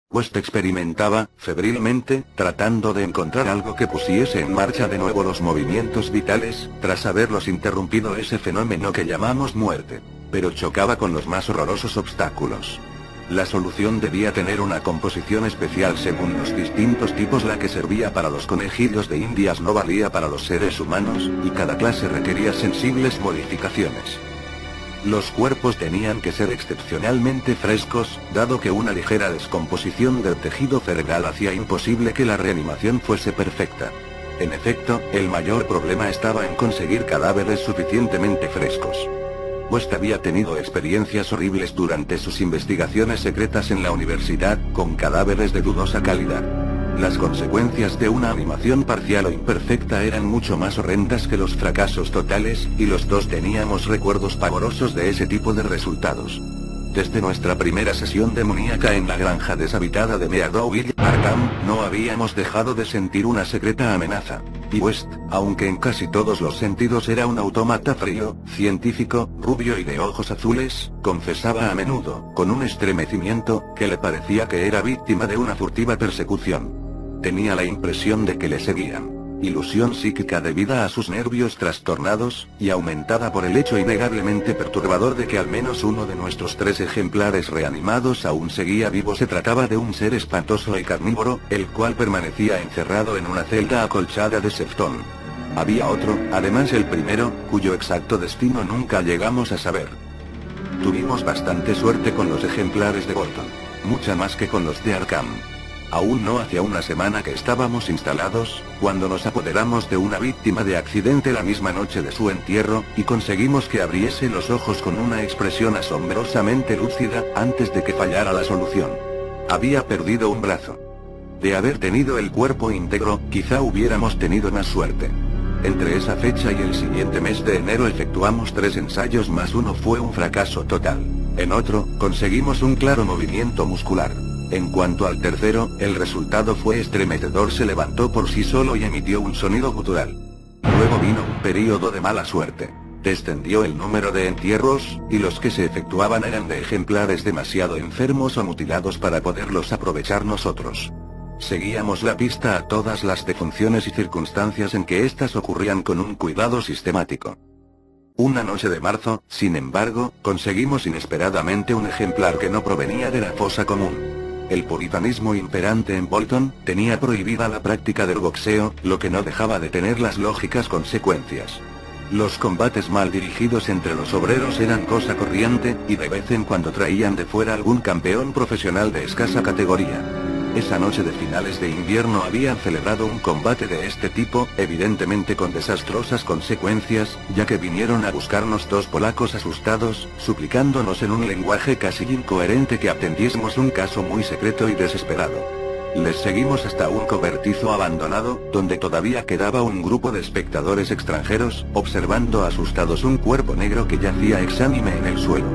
West experimentaba, febrilmente, tratando de encontrar algo que pusiese en marcha de nuevo los movimientos vitales, tras haberlos interrumpido ese fenómeno que llamamos muerte. Pero chocaba con los más horrorosos obstáculos. La solución debía tener una composición especial según los distintos tipos. La que servía para los conejillos de indias no valía para los seres humanos, y cada clase requería sensibles modificaciones. Los cuerpos tenían que ser excepcionalmente frescos, dado que una ligera descomposición del tejido cerebral hacía imposible que la reanimación fuese perfecta. En efecto, el mayor problema estaba en conseguir cadáveres suficientemente frescos. West había tenido experiencias horribles durante sus investigaciones secretas en la universidad, con cadáveres de dudosa calidad. Las consecuencias de una animación parcial o imperfecta eran mucho más horrendas que los fracasos totales, y los dos teníamos recuerdos pavorosos de ese tipo de resultados. Desde nuestra primera sesión demoníaca en la granja deshabitada de Meadowville, Arkham, no habíamos dejado de sentir una secreta amenaza. Y West, aunque en casi todos los sentidos era un autómata frío, científico, rubio y de ojos azules, confesaba a menudo, con un estremecimiento, que le parecía que era víctima de una furtiva persecución. Tenía la impresión de que le seguían. Ilusión psíquica debida a sus nervios trastornados, y aumentada por el hecho innegablemente perturbador de que al menos uno de nuestros 3 ejemplares reanimados aún seguía vivo. Se trataba de un ser espantoso y carnívoro, el cual permanecía encerrado en una celda acolchada de Sefton. Había otro, además el primero, cuyo exacto destino nunca llegamos a saber. Tuvimos bastante suerte con los ejemplares de Bolton. Mucha más que con los de Arkham. Aún no hacía una semana que estábamos instalados, cuando nos apoderamos de una víctima de accidente la misma noche de su entierro, y conseguimos que abriese los ojos con una expresión asombrosamente lúcida, antes de que fallara la solución. Había perdido un brazo. De haber tenido el cuerpo íntegro, quizá hubiéramos tenido más suerte. Entre esa fecha y el siguiente mes de enero efectuamos 3 ensayos más uno fue un fracaso total. En otro, conseguimos un claro movimiento muscular. En cuanto al tercero, el resultado fue estremecedor. Se levantó por sí solo y emitió un sonido gutural. Luego vino un período de mala suerte. Descendió el número de entierros, y los que se efectuaban eran de ejemplares demasiado enfermos o mutilados para poderlos aprovechar nosotros. Seguíamos la pista a todas las defunciones y circunstancias en que éstas ocurrían con un cuidado sistemático. Una noche de marzo, sin embargo, conseguimos inesperadamente un ejemplar que no provenía de la fosa común. El puritanismo imperante en Bolton tenía prohibida la práctica del boxeo, lo que no dejaba de tener las lógicas consecuencias. Los combates mal dirigidos entre los obreros eran cosa corriente, y de vez en cuando traían de fuera algún campeón profesional de escasa categoría. Esa noche de finales de invierno habían celebrado un combate de este tipo, evidentemente con desastrosas consecuencias, ya que vinieron a buscarnos 2 polacos asustados, suplicándonos en un lenguaje casi incoherente que atendiésemos un caso muy secreto y desesperado. Les seguimos hasta un cobertizo abandonado, donde todavía quedaba un grupo de espectadores extranjeros, observando asustados un cuerpo negro que yacía exánime en el suelo.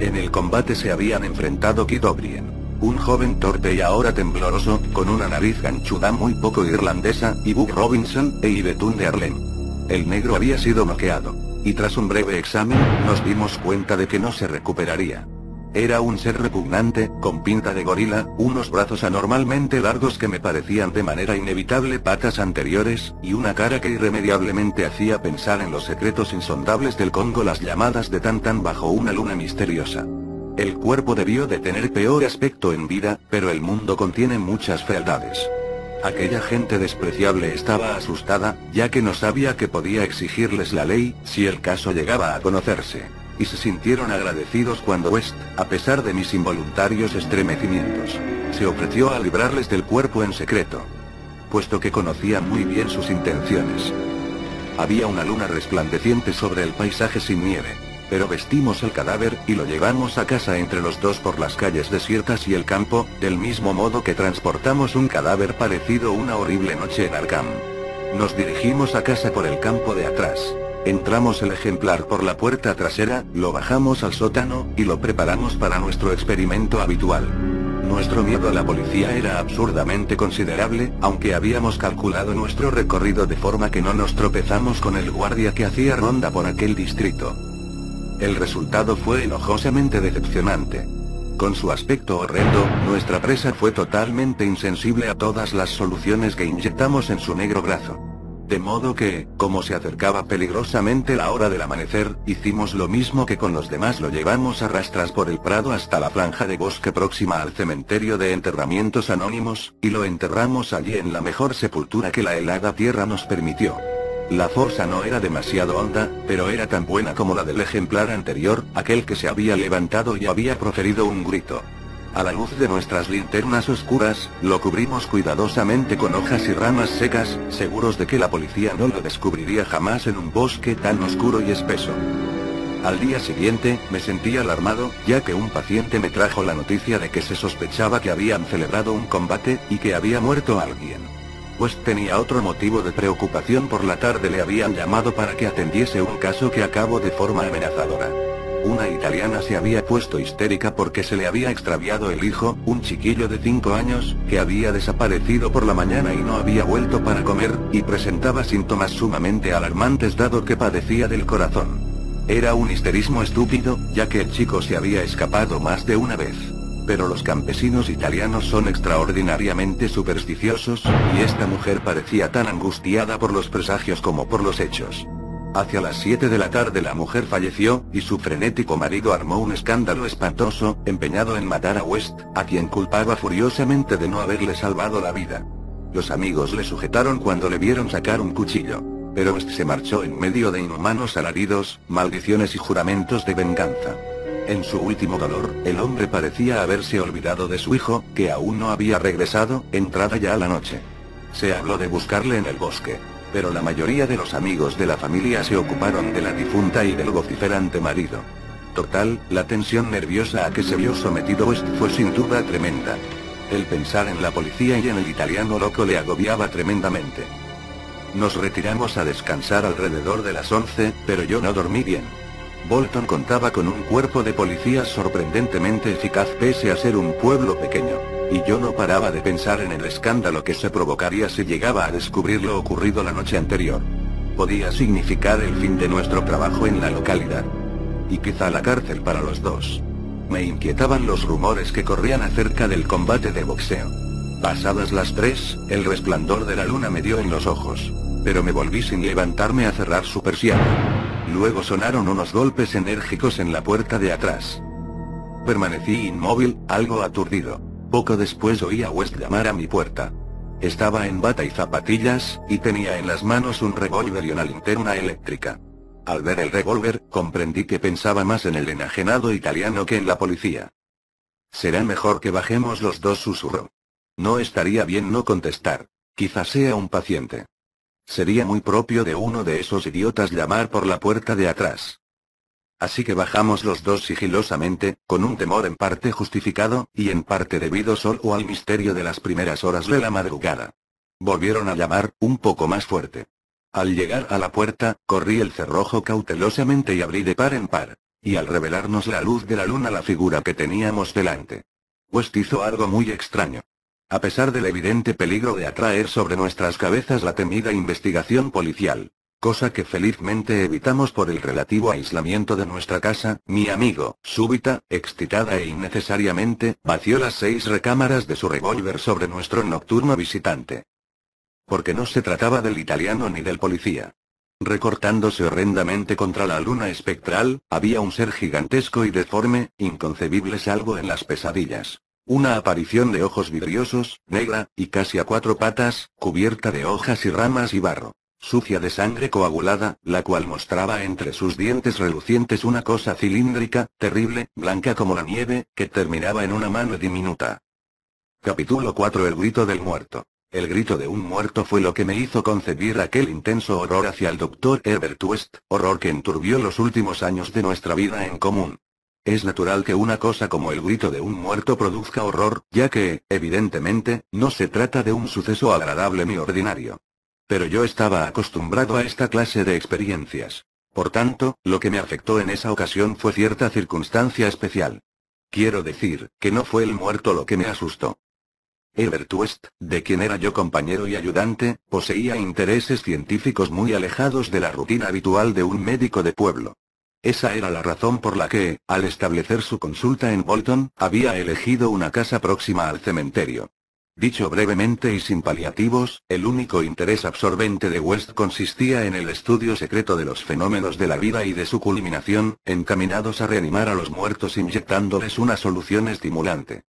En el combate se habían enfrentado Kid O'Brien, un joven torpe y ahora tembloroso, con una nariz ganchuda muy poco irlandesa, y Buck Robinson, e Yvetun de Harlem. El negro había sido noqueado. Y tras un breve examen, nos dimos cuenta de que no se recuperaría. Era un ser repugnante, con pinta de gorila, unos brazos anormalmente largos que me parecían de manera inevitable patas anteriores, y una cara que irremediablemente hacía pensar en los secretos insondables del Congo, las llamadas de Tantan bajo una luna misteriosa. El cuerpo debió de tener peor aspecto en vida, pero el mundo contiene muchas fealdades. Aquella gente despreciable estaba asustada, ya que no sabía que podía exigirles la ley, si el caso llegaba a conocerse. Y se sintieron agradecidos cuando West, a pesar de mis involuntarios estremecimientos, se ofreció a librarles del cuerpo en secreto, puesto que conocía muy bien sus intenciones. Había una luna resplandeciente sobre el paisaje sin nieve. Pero vestimos el cadáver, y lo llevamos a casa entre los dos por las calles desiertas y el campo, del mismo modo que transportamos un cadáver parecido una horrible noche en Arkham. Nos dirigimos a casa por el campo de atrás. Entramos el ejemplar por la puerta trasera, lo bajamos al sótano, y lo preparamos para nuestro experimento habitual. Nuestro miedo a la policía era absurdamente considerable, aunque habíamos calculado nuestro recorrido de forma que no nos tropezamos con el guardia que hacía ronda por aquel distrito. El resultado fue enojosamente decepcionante. Con su aspecto horrendo, nuestra presa fue totalmente insensible a todas las soluciones que inyectamos en su negro brazo. De modo que, como se acercaba peligrosamente la hora del amanecer, hicimos lo mismo que con los demás, lo llevamos a rastras por el prado hasta la franja de bosque próxima al cementerio de enterramientos anónimos, y lo enterramos allí en la mejor sepultura que la helada tierra nos permitió. La fosa no era demasiado honda, pero era tan buena como la del ejemplar anterior, aquel que se había levantado y había proferido un grito. A la luz de nuestras linternas oscuras, lo cubrimos cuidadosamente con hojas y ramas secas, seguros de que la policía no lo descubriría jamás en un bosque tan oscuro y espeso. Al día siguiente, me sentí alarmado, ya que un paciente me trajo la noticia de que se sospechaba que habían celebrado un combate, y que había muerto alguien. Pues tenía otro motivo de preocupación. Por la tarde le habían llamado para que atendiese un caso que acabó de forma amenazadora. Una italiana se había puesto histérica porque se le había extraviado el hijo, un chiquillo de 5 años, que había desaparecido por la mañana y no había vuelto para comer, y presentaba síntomas sumamente alarmantes dado que padecía del corazón. Era un histerismo estúpido, ya que el chico se había escapado más de una vez. Pero los campesinos italianos son extraordinariamente supersticiosos, y esta mujer parecía tan angustiada por los presagios como por los hechos. Hacia las 7 de la tarde la mujer falleció, y su frenético marido armó un escándalo espantoso, empeñado en matar a West, a quien culpaba furiosamente de no haberle salvado la vida. Los amigos le sujetaron cuando le vieron sacar un cuchillo. Pero West se marchó en medio de inhumanos alaridos, maldiciones y juramentos de venganza. En su último dolor, el hombre parecía haberse olvidado de su hijo, que aún no había regresado, entrada ya la noche. Se habló de buscarle en el bosque. Pero la mayoría de los amigos de la familia se ocuparon de la difunta y del vociferante marido. Total, la tensión nerviosa a que se vio sometido West fue sin duda tremenda. El pensar en la policía y en el italiano loco le agobiaba tremendamente. Nos retiramos a descansar alrededor de las 11, pero yo no dormí bien. Bolton contaba con un cuerpo de policías sorprendentemente eficaz pese a ser un pueblo pequeño. Y yo no paraba de pensar en el escándalo que se provocaría si llegaba a descubrir lo ocurrido la noche anterior. Podía significar el fin de nuestro trabajo en la localidad. Y quizá la cárcel para los dos. Me inquietaban los rumores que corrían acerca del combate de boxeo. Pasadas las 3, el resplandor de la luna me dio en los ojos. Pero me volví sin levantarme a cerrar su persiana. Luego sonaron unos golpes enérgicos en la puerta de atrás. Permanecí inmóvil, algo aturdido. Poco después oí a West llamar a mi puerta. Estaba en bata y zapatillas, y tenía en las manos un revólver y una linterna eléctrica. Al ver el revólver, comprendí que pensaba más en el enajenado italiano que en la policía. «Será mejor que bajemos los dos», susurró. No estaría bien no contestar. Quizás sea un paciente. Sería muy propio de uno de esos idiotas llamar por la puerta de atrás. Así que bajamos los dos sigilosamente, con un temor en parte justificado, y en parte debido solo al misterio de las primeras horas de la madrugada. Volvieron a llamar, un poco más fuerte. Al llegar a la puerta, corrí el cerrojo cautelosamente y abrí de par en par. Y al revelarnos la luz de la luna la figura que teníamos delante. West hizo algo muy extraño. A pesar del evidente peligro de atraer sobre nuestras cabezas la temida investigación policial. Cosa que felizmente evitamos por el relativo aislamiento de nuestra casa, mi amigo, súbita, excitada e innecesariamente, vació las 6 recámaras de su revólver sobre nuestro nocturno visitante. Porque no se trataba del italiano ni del policía. Recortándose horrendamente contra la luna espectral, había un ser gigantesco y deforme, inconcebible salvo en las pesadillas. Una aparición de ojos vidriosos, negra, y casi a 4 patas, cubierta de hojas y ramas y barro. Sucia de sangre coagulada, la cual mostraba entre sus dientes relucientes una cosa cilíndrica, terrible, blanca como la nieve, que terminaba en una mano diminuta. Capítulo 4. El grito del muerto. El grito de un muerto fue lo que me hizo concebir aquel intenso horror hacia el Dr. Herbert West, horror que enturbió los últimos años de nuestra vida en común. Es natural que una cosa como el grito de un muerto produzca horror, ya que, evidentemente, no se trata de un suceso agradable ni ordinario. Pero yo estaba acostumbrado a esta clase de experiencias. Por tanto, lo que me afectó en esa ocasión fue cierta circunstancia especial. Quiero decir, que no fue el muerto lo que me asustó. Herbert West, de quien era yo compañero y ayudante, poseía intereses científicos muy alejados de la rutina habitual de un médico de pueblo. Esa era la razón por la que, al establecer su consulta en Bolton, había elegido una casa próxima al cementerio. Dicho brevemente y sin paliativos, el único interés absorbente de West consistía en el estudio secreto de los fenómenos de la vida y de su culminación, encaminados a reanimar a los muertos inyectándoles una solución estimulante.